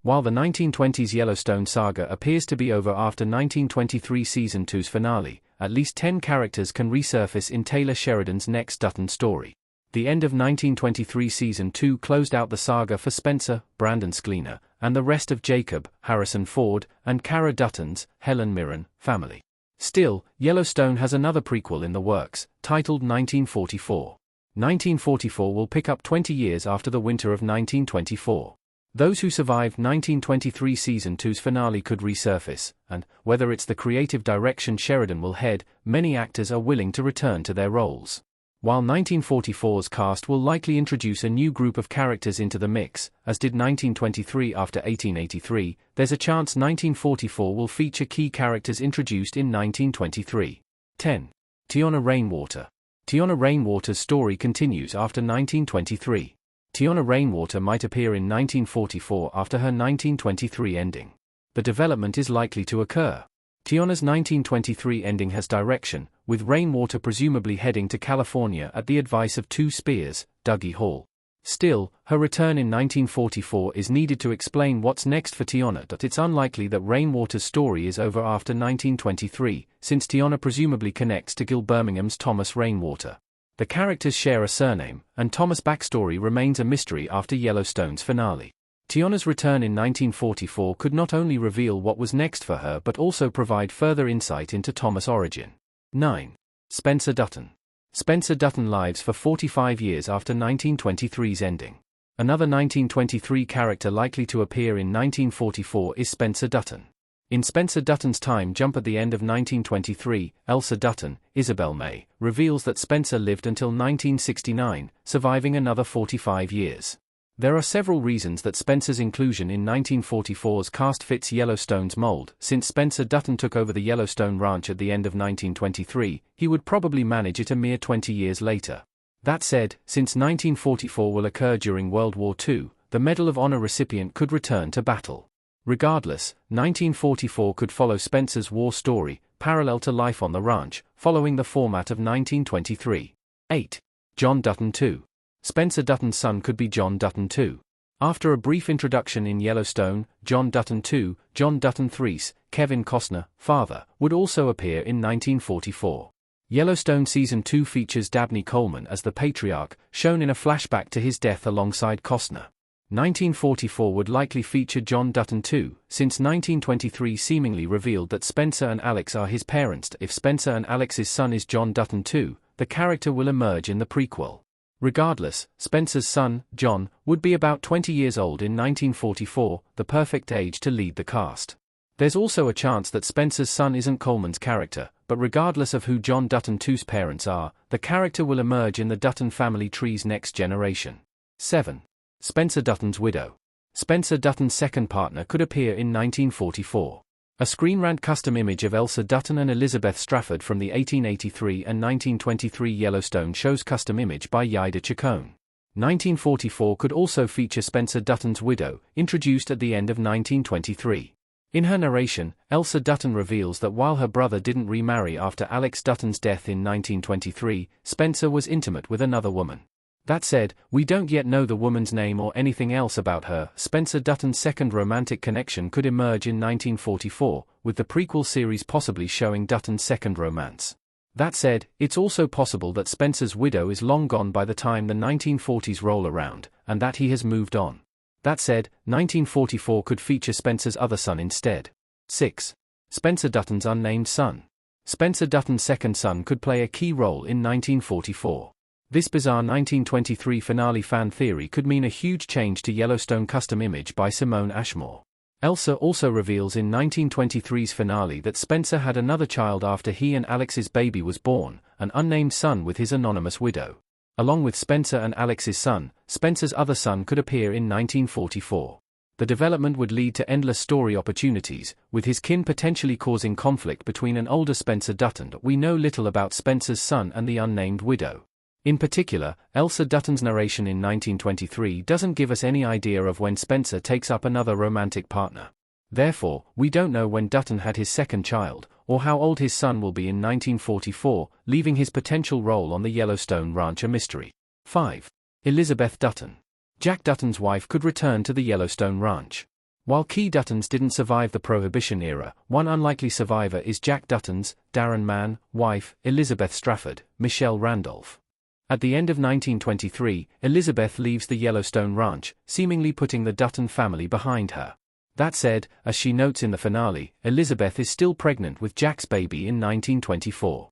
While the 1920s Yellowstone saga appears to be over after 1923 Season 2's finale, at least 10 characters can resurface in Taylor Sheridan's next Dutton story. The end of 1923 Season 2 closed out the saga for Spencer, Brandon Sklenar, and the rest of Jacob, Harrison Ford, and Cara Dutton's, Helen Mirren, family. Still, Yellowstone has another prequel in the works, titled 1944. 1944 will pick up 20 years after the winter of 1924. Those who survived 1923 Season 2's finale could resurface, and, whether it's the creative direction Sheridan will head, many actors are willing to return to their roles. While 1944's cast will likely introduce a new group of characters into the mix, as did 1923 after 1883, there's a chance 1944 will feature key characters introduced in 1923. 10. Tiona Rainwater. Tiona Rainwater's story continues after 1923. Tiona Rainwater might appear in 1944 after her 1923 ending. The development is likely to occur. Tiona's 1923 ending has direction, with Rainwater presumably heading to California at the advice of Two Spears, Dougie Hall. Still, her return in 1944 is needed to explain what's next for Tiona. It's unlikely that Rainwater's story is over after 1923, since Tiona presumably connects to Gil Birmingham's Thomas Rainwater. The characters share a surname, and Thomas' backstory remains a mystery after Yellowstone's finale. Tiona's return in 1944 could not only reveal what was next for her but also provide further insight into Thomas' origin. 9. Spencer Dutton. Spencer Dutton lives for 45 years after 1923's ending. Another 1923 character likely to appear in 1944 is Spencer Dutton. In Spencer Dutton's time jump at the end of 1923, Elsa Dutton, Isabel May, reveals that Spencer lived until 1969, surviving another 45 years. There are several reasons that Spencer's inclusion in 1944's cast fits Yellowstone's mold. Since Spencer Dutton took over the Yellowstone Ranch at the end of 1923, he would probably manage it a mere 20 years later. That said, since 1944 will occur during World War II, the Medal of Honor recipient could return to battle. Regardless, 1944 could follow Spencer's war story, parallel to life on the ranch, following the format of 1923. 8. John Dutton II. Spencer Dutton's son could be John Dutton II. After a brief introduction in Yellowstone, John Dutton II, John Dutton III's, Kevin Costner, father, would also appear in 1944. Yellowstone Season 2 features Dabney Coleman as the patriarch, shown in a flashback to his death alongside Costner. 1944 would likely feature John Dutton II, since 1923 seemingly revealed that Spencer and Alex are his parents. If Spencer and Alex's son is John Dutton II, the character will emerge in the prequel. Regardless, Spencer's son, John, would be about 20 years old in 1944, the perfect age to lead the cast. There's also a chance that Spencer's son isn't Coleman's character, but regardless of who John Dutton II's parents are, the character will emerge in the Dutton family tree's next generation. 7. Spencer Dutton's widow. Spencer Dutton's second partner could appear in 1944. A Screen Rant custom image of Elsa Dutton and Elizabeth Strafford from the 1883 and 1923 Yellowstone shows custom image by Yida Chacon. 1944 could also feature Spencer Dutton's widow, introduced at the end of 1923. In her narration, Elsa Dutton reveals that while her brother didn't remarry after Alex Dutton's death in 1923, Spencer was intimate with another woman. That said, we don't yet know the woman's name or anything else about her. Spencer Dutton's second romantic connection could emerge in 1944, with the prequel series possibly showing Dutton's second romance. That said, it's also possible that Spencer's widow is long gone by the time the 1940s roll around, and that he has moved on. That said, 1944 could feature Spencer's other son instead. 6. Spencer Dutton's unnamed son. Spencer Dutton's second son could play a key role in 1944. This bizarre 1923 finale fan theory could mean a huge change to Yellowstone custom image by Simone Ashmore. Elsa also reveals in 1923's finale that Spencer had another child after he and Alex's baby was born, an unnamed son with his anonymous widow. Along with Spencer and Alex's son, Spencer's other son could appear in 1944. The development would lead to endless story opportunities, with his kin potentially causing conflict between an older Spencer Dutton. We know little about Spencer's son and the unnamed widow. In particular, Elsa Dutton's narration in 1923 doesn't give us any idea of when Spencer takes up another romantic partner. Therefore, we don't know when Dutton had his second child, or how old his son will be in 1944, leaving his potential role on the Yellowstone Ranch a mystery. 5. Elizabeth Dutton. Jack Dutton's wife could return to the Yellowstone Ranch. While key Duttons didn't survive the Prohibition era, one unlikely survivor is Jack Dutton's, Darren Mann, wife, Elizabeth Strafford, Michelle Randolph. At the end of 1923, Elizabeth leaves the Yellowstone ranch, seemingly putting the Dutton family behind her. That said, as she notes in the finale, Elizabeth is still pregnant with Jack's baby in 1924.